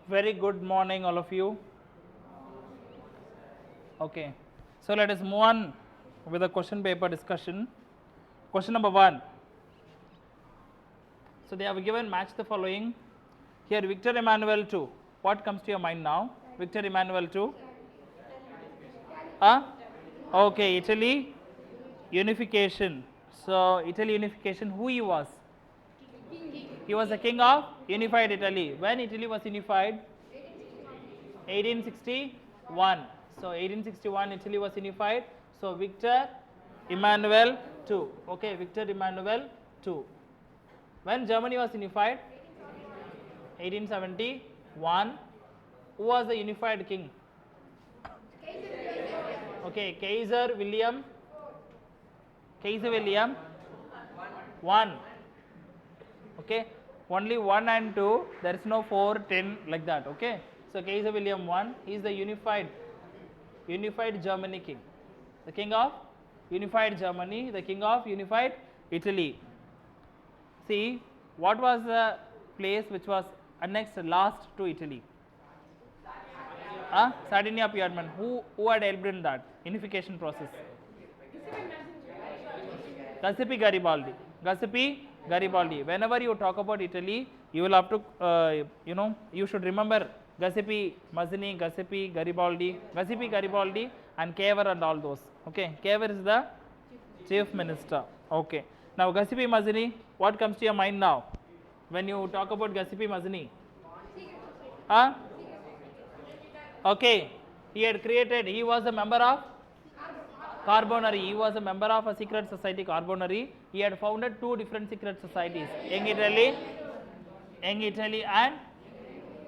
Very good morning, all of you. Okay, so let us move on with the question paper discussion. Question number 1. So they have given match the following. Here, Victor Emmanuel 2. What comes to your mind now? Victor Emmanuel 2. Okay, Italy unification. So Italy unification, who he was? He was the king of unified Italy. When Italy was unified? 1861. So 1861 Italy was unified. So Victor Emmanuel II. Okay, Victor Emmanuel II. When Germany was unified? 1871. Who was the unified king? Okay, Kaiser William. Kaiser William 1. Okay, only 1 and 2. There is no 4, 10 like that. Okay, so Kaiser William 1 is the unified Germany king, the king of unified Germany, the king of unified Italy. See, what was the place which was annexed last to Italy? Sardinia Piedmont. Who had helped in that unification process? Giuseppe Garibaldi. Giuseppe Garibaldi. Whenever you talk about Italy, you will have to, you should remember Giuseppe Mazzini, Giuseppe Garibaldi, and Cavour and all those. Okay, Cavour is the chief minister. Okay, now Giuseppe Mazzini, what comes to your mind now when you talk about Giuseppe Mazzini? Okay, he was a member of Carbonari. He was a member of a secret society, Carbonari. He had founded 2 different secret societies, Young Italy and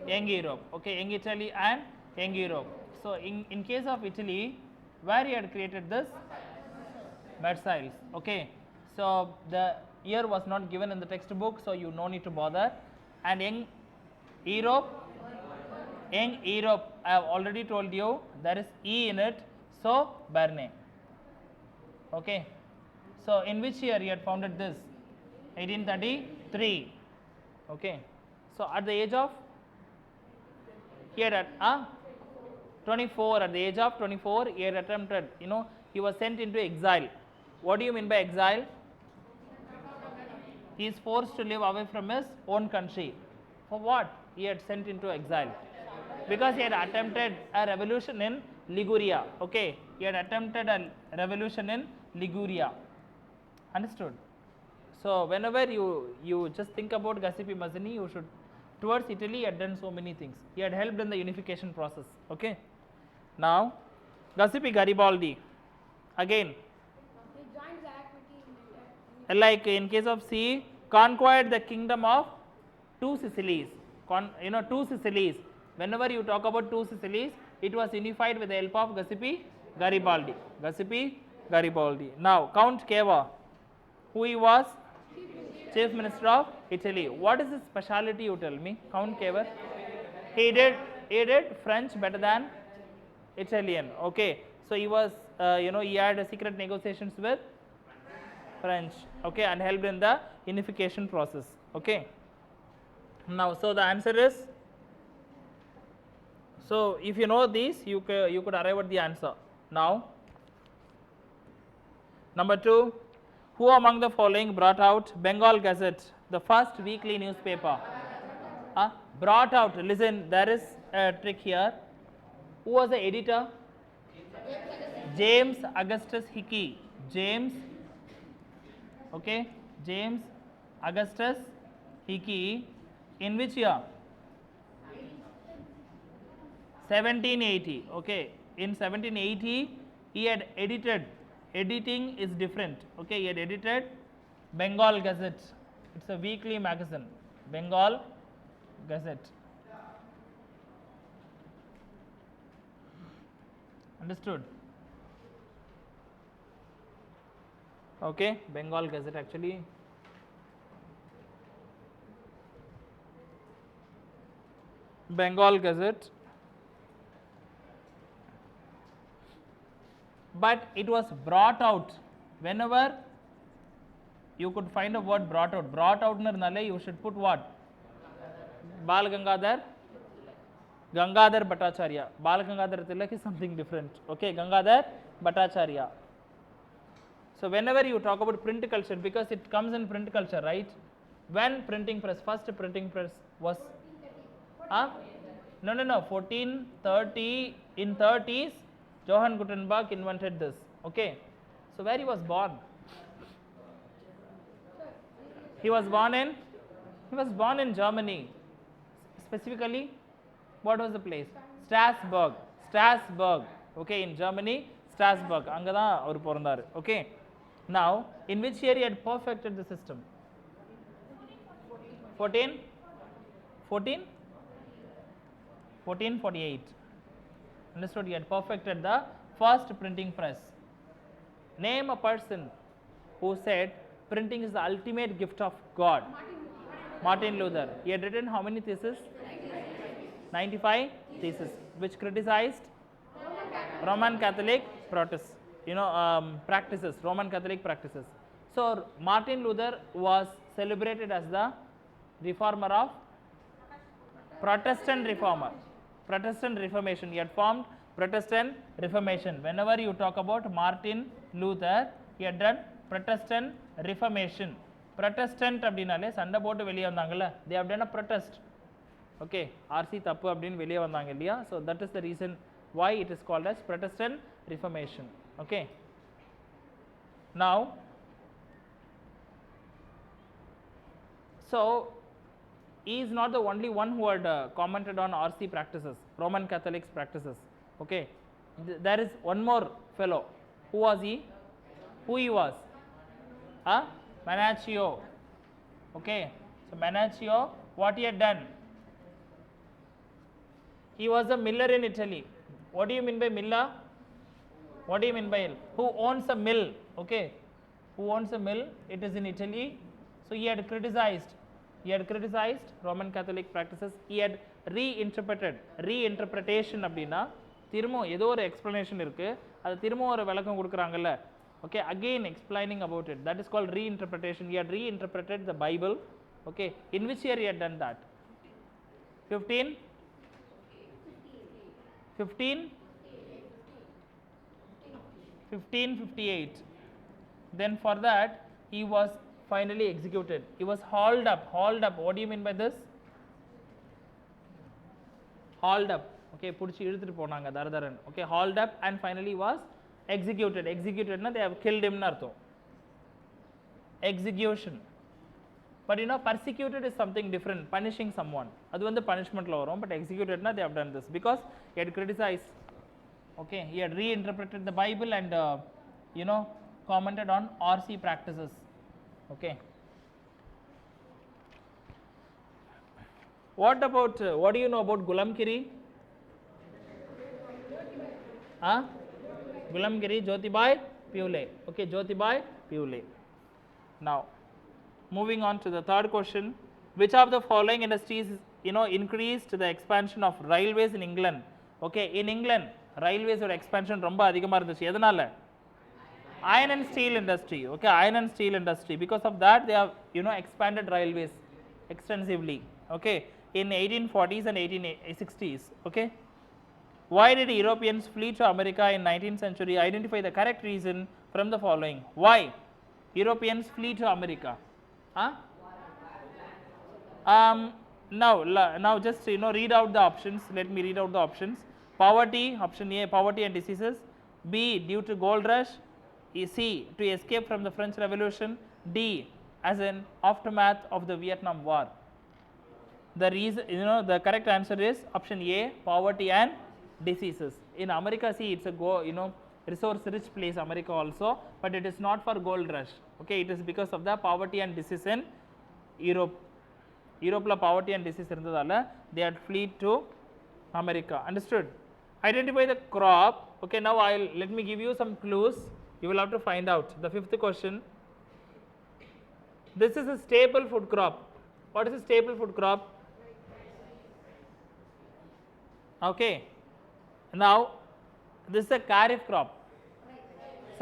Young Europe. Okay, Young Italy and Young Europe. So in case of Italy, where he had created this? Versailles. Okay, so the year was not given in the textbook, so you no need to bother. And Young Europe, I have already told you there is E in it, so Berne. Okay, so in which year he had founded this? 1833. Okay, so at the age of, he had 24. At the age of 24, he had attempted, he was sent into exile. What do you mean by exile? He is forced to live away from his own country. For what he had sent into exile? Because he had attempted a revolution in Liguria. Okay, he had attempted a revolution in Liguria. Understood? So whenever you just think about Giuseppe Mazzini, you should, towards Italy, he had done so many things. He had helped in the unification process. Okay. Now, Giuseppe Garibaldi, again, like in case of C, conquered the kingdom of 2 Sicilies. 2 Sicilies. Whenever you talk about 2 Sicilies, it was unified with the help of Giuseppe Garibaldi. Now, Count Cavour, who he was? Chief Minister of Italy. What is his speciality, you tell me? Count Cavour. He did French better than Italian. Okay, so he was, he had secret negotiations with French. Okay, and helped in the unification process. Okay. Now, so the answer is, so if you know these, you could arrive at the answer. Now, number 2, who among the following brought out Bengal Gazette, the first weekly newspaper? Brought out, listen, there is a trick here. Who was the editor? James Augustus Hickey. James Augustus Hickey. In which year? 1780. Okay, in 1780 he had editing is different. Okay, he had edited Bengal Gazette. It's a weekly magazine, Bengal Gazette. Understood? Okay, Bengal Gazette actually. Bengal Gazette. But it was brought out. Whenever you could find a word brought out, you should put what? Bal Gangadhar Gangadhar Bhattacharya. Bal Gangadhar Tilak is something different. Okay, Gangadhar Bhattacharya. So whenever you talk about print culture, because it comes in print culture, right? When printing press, first printing press was, no, 1430, in 30s, Johann Gutenberg invented this. Okay, so where he was born? He was born in Germany. Specifically, what was the place? Strasbourg. Okay, in Germany, Strasbourg. Anga da avaru porandaru. Okay, now in which year he had perfected the system? 1448. Understood? He had perfected the first printing press. Name a person who said printing is the ultimate gift of God. Martin Luther. He had written how many theses? 95 theses, which criticized Roman Catholic practices, Roman Catholic practices. So Martin Luther was celebrated as the reformer of Protestant Reformation. He had formed Protestant Reformation. Whenever you talk about Martin Luther, he had done Protestant Reformation. Protestant அப்படினாலே சண்டை போட்டு வெளியே வந்தாங்கல்ல, they have done a protest. Okay, RC தப்பு அப்படின்னு வெளியே வந்தாங்க இல்லையா? So that is the reason why it is called as Protestant Reformation. Okay, now so he is not the only one who had commented on RC practices, Roman Catholics practices. Okay, there is one more fellow. Who was he? Who he was? Manaccio. Okay, so Manaccio, what he had done? He was a miller in Italy. What do you mean by miller? What do you mean by who owns a mill? Okay, who owns a mill? It is in Italy. So he had criticized Roman Catholic practices. He had reinterpretation அப்படின்னா திரும்ப ஏதோ ஒரு explanation இருக்கு, அது திரும்ப ஒரு விளக்கம் கொடுக்குறாங்கல்ல. Okay, again explaining about it, that is called reinterpretation. He had reinterpreted the Bible. Okay, in which year he had done that? 1558. Then for that he was finally executed. He was hauled up. What do you mean by this? Hauled up. Okay, புடிச்சு இழுத்துட்டு போனாங்க தரதரன். Okay, hauled up and finally was executed. Na they have killed him னு அர்த்தம். Execution. But persecuted is something different. Punishing someone, அது வந்து punishment ல வரும். But executed na they have done this because he had criticized. Okay, he had reinterpreted the Bible and commented on RC practices. Okay, what do you know about Gulamgiri? Gulamgiri, Jyotibai Phule. Okay, Jyotibai Phule. Now moving on to the third question, which of the following industries increased the expansion of railways in England? Okay, in England railways or expansion ரொம்ப அதிகமா இருந்துச்சு. எதனால? Iron and steel industry. Okay, iron and steel industry, because of that they have expanded railways extensively. Okay, in 1840s and 1860s. Okay, why did Europeans flee to America in 19th century? Identify the correct reason from the following. Why Europeans flee to America? Now just read out the options. Let me read out the options. Poverty, option A, poverty and diseases. B, due to gold rush. C, to escape from the French Revolution. D, as an aftermath of the Vietnam War. The reason, the correct answer is option A, poverty and diseases. In America, see, it's a resource rich place, America also, but it is not for gold rush. Okay, it is because of the poverty and disease in Europe. Europe la poverty and disease irundadala they had fled to America. Understood? Identify the crop. Okay, now let me give you some clues. You will have to find out. The fifth question. This is a staple food crop. What is a staple food crop? Okay, now this is a kharif crop.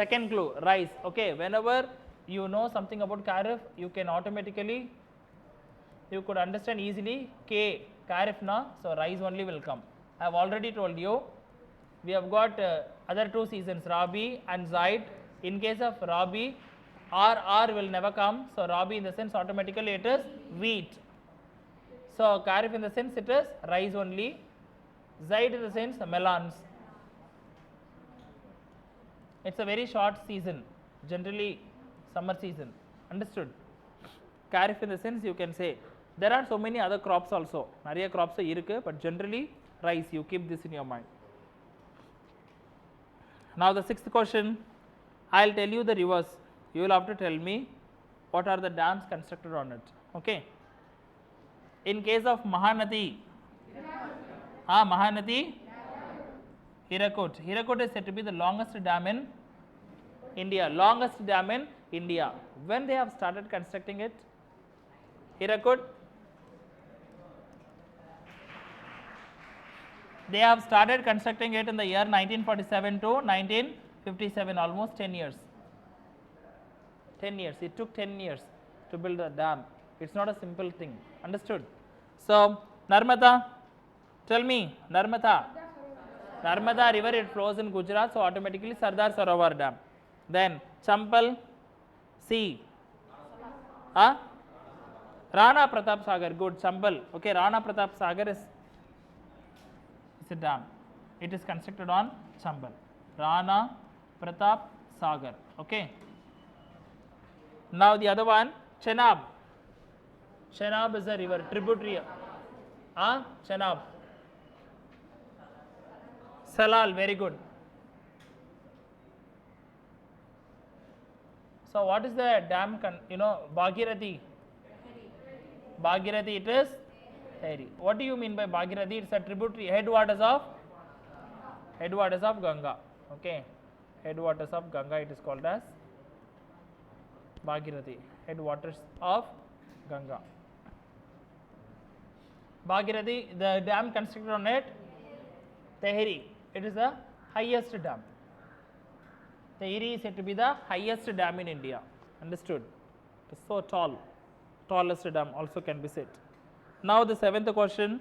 Second clue, rice. Okay, whenever you know something about kharif, you can automatically, you could understand easily kharif na, so rice only will come. I have already told you. We have got other two seasons, Rabi and Zaid. In case of Rabi, R will never come. So Rabi in the sense automatically it is wheat. So Kharif in the sense it is rice only. Zaid in the sense melons. It's a very short season, generally summer season. Understood? Kharif in the sense you can say. There are so many other crops also. Nariya crops irukku, but generally rice. You keep this in your mind. Now the sixth question, I will tell you the rivers. You will have to tell me what are the dams constructed on it. Okay. In case of Mahanadi, Mahanadi, Hirakud. Hirakud is said to be the longest dam in India. Longest dam in India. When they have started constructing it? Hirakud? They have started constructing it in the year 1947 to 1957, almost 10 years. 10 years. It took 10 years to build a dam. It's not a simple thing. Understood? So, Narmada, tell me, Narmada. Narmada river, it flows in Gujarat, so automatically Sardar Sarovar Dam. Then, Champal, sea. Rana Pratap Sagar, good, Champal. Okay, Rana Pratap Sagar is a dam. It is constructed on Chambal. Rana Pratap Sagar. Okay. Now the other one, Chenab. Chenab is a river, tributary. Chenab. Salal, very good. So what is the dam? Bhagirathi. Bhagirathi, it is Tehri. What do you mean by Bhagirathi? It's a tributary, headwaters of Ganga. Okay, headwaters of Ganga. It is called as Bhagirathi, headwaters of Ganga. Bhagirathi, the dam constructed on it, Tehri. It is the highest dam. Tehri is said to be the highest dam in India. Understood? It is so tall. Tallest dam also can be said. Now the seventh question,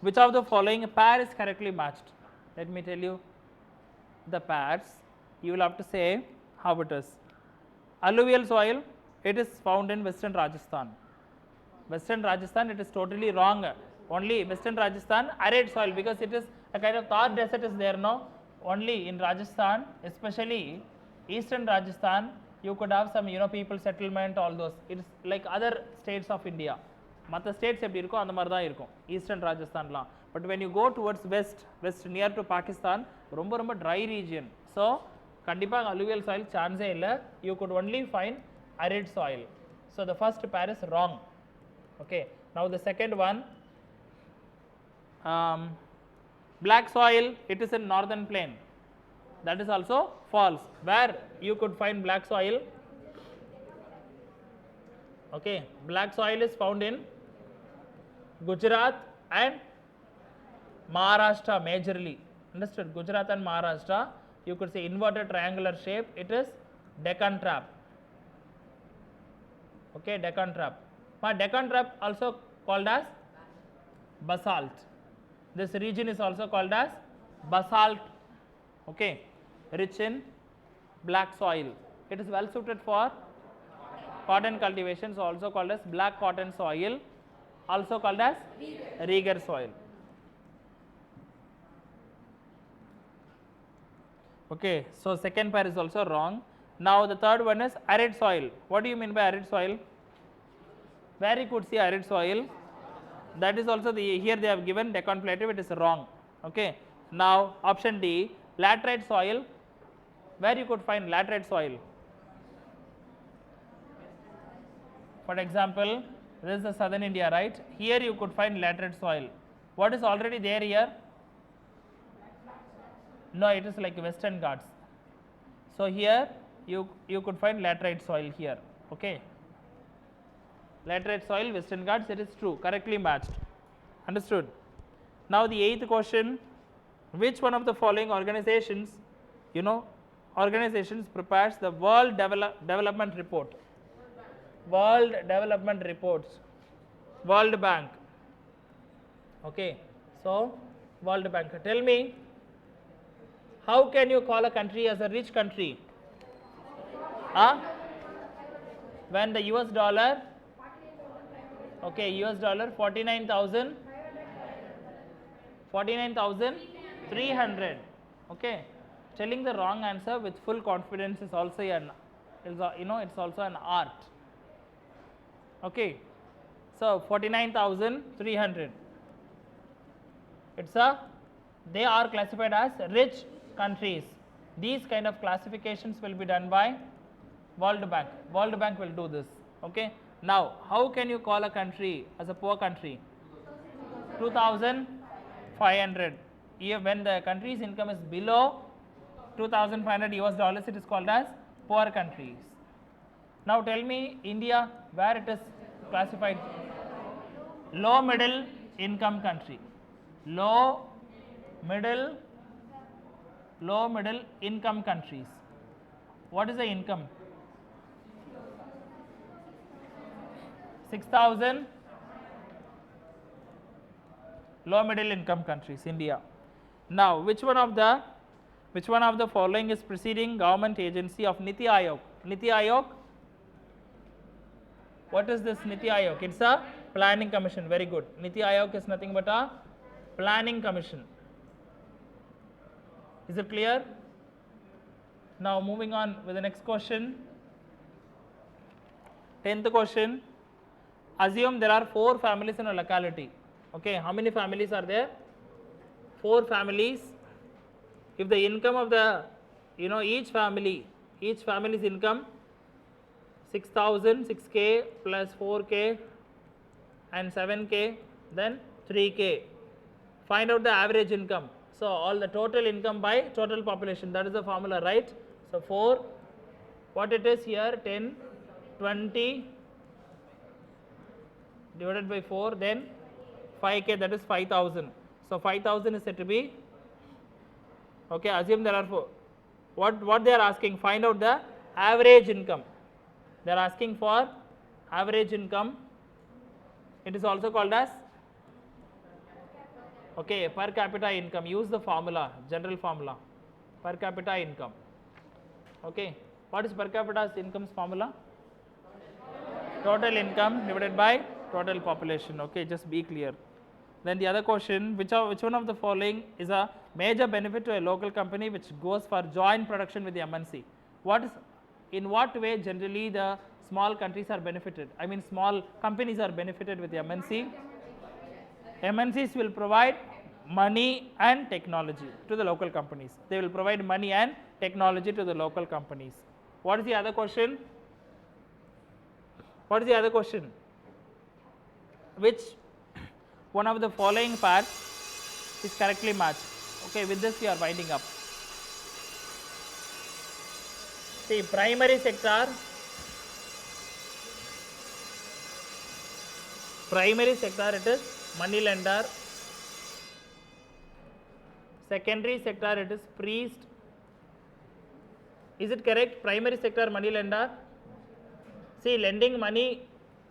which of the following pair is correctly matched? Let me tell you the pairs. You will have to say how it is. Alluvial soil, it is found in Western Rajasthan. Western Rajasthan, it is totally wrong. Only Western Rajasthan, arid soil, because it is a kind of Thar desert is there now. Only in Rajasthan, especially Eastern Rajasthan, you could have some people settlement, all those. It is like other states of India. மற்ற states எப்படி இருக்கோ அந்த மாதிரி தான் இருக்கும் eastern ராஜஸ்தான்லாம். But when you go towards west near to Pakistan ரொம்ப ரொம்ப ட்ரை ரீஜியன். ஸோ கண்டிப்பாக அலுவியல் சாயில் சான்ஸே இல்லை. You could only find arid soil. So the first pair is wrong. Okay. Now the second one, black soil, it is in northern plain. That is also false. Where you could find black soil? Okay, black soil is found in Gujarat and Maharashtra majorly. Understood? Gujarat and Maharashtra. You could say inverted triangular shape. It is Deccan trap. Okay, Deccan trap. But Deccan trap also called as basalt. This region is also called as basalt. Okay, rich in black soil. It is well suited for cotton cultivation, so also called as black cotton soil, also called as Reger soil. Okay, so second pair is also wrong. Now the third one is arid soil. What do you mean by arid soil? Where you could see arid soil? That is also here they have given Deccan Plateau. It is wrong. Okay. Now option D, laterite soil. Where you could find laterite soil? For example, this is the southern India, right? Here you could find laterite soil. What is already there here? No, it is like Western Ghats. So here you could find laterite soil here. Okay. Laterite soil, Western Ghats, it is true, correctly matched. Understood? Now the eighth question, which one of the following organizations, organizations prepares the World Development Report? World Development Reports. World Bank. Okay. So World Bank. Tell me, how can you call a country as a rich country? Huh? When the US dollar, okay, US dollar 49,300. Okay, telling the wrong answer with full confidence is also it's also an art. Okay, so 49,300. They are classified as rich countries. These kind of classifications will be done by World Bank. World Bank will do this. Okay. Now, how can you call a country as a poor country? 2,500. When the country's income is below 2,500 US dollars, it is called as poor countries. Now tell me, India, where it is classified? Low middle income country. Low middle income countries. What is the income? 6,000. Low middle income countries, India. Now, which one of the following is preceding government agency of Niti Aayog? Niti Aayog. What is this Niti Aayog? It's a planning commission. Very good. Niti Aayog is nothing but a planning commission. Is it clear? Now moving on with the next question. 10th question. Assume there are 4 families in a locality. Okay, how many families are there? 4 families. If the income of the, each family's income 6,000, 6K plus 4K and 7K, then 3K. Find out the average income. So all the total income by total population. That is the formula, right? So 4, what it is here, 10, 20 divided by 4, then 5K, that is 5,000. So 5,000 is said to be, okay, assume there are 4. What they are asking? Find out the average income. They are asking for average income. It is also called as, okay, per capita income. Use the formula, general formula, per capita income. Okay, what is per capita income's formula? Total income divided by total population. Okay, just be clear. Then the other question, which one of the following is a major benefit to a local company which goes for joint production with the MNC? In what way generally the small countries are benefited? I mean, small companies are benefited with the MNC. MNCs will provide money and technology to the local companies. They will provide money and technology to the local companies. What is the other question? What is the other question? Which one of the following parts is correctly matched? Okay, with this we are winding up. See, primary sector it is money lender. Secondary sector it is priest. Is it correct? Primary sector money lender. See, lending money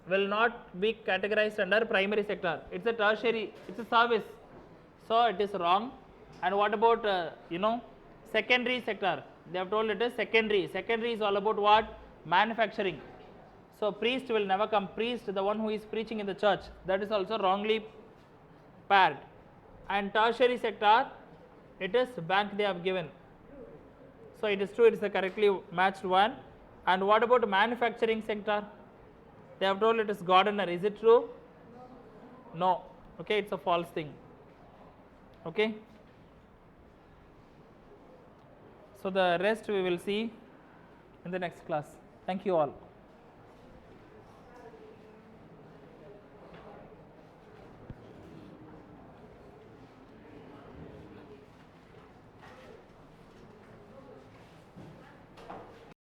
will not be categorized under primary sector. It's a tertiary, it's a service. So it is wrong. And what about secondary sector? They have told it is secondary. Secondary is all about what? Manufacturing. So priest will never come. Priest, the one who is preaching in the church, that is also wrongly paired. And tertiary sector, it is bank they have given. So it is true, it is the correctly matched one. And what about manufacturing sector? They have told it is gardener. Is it true? No. Okay, it's a false thing. Okay. So the rest we will see in the next class. Thank you all.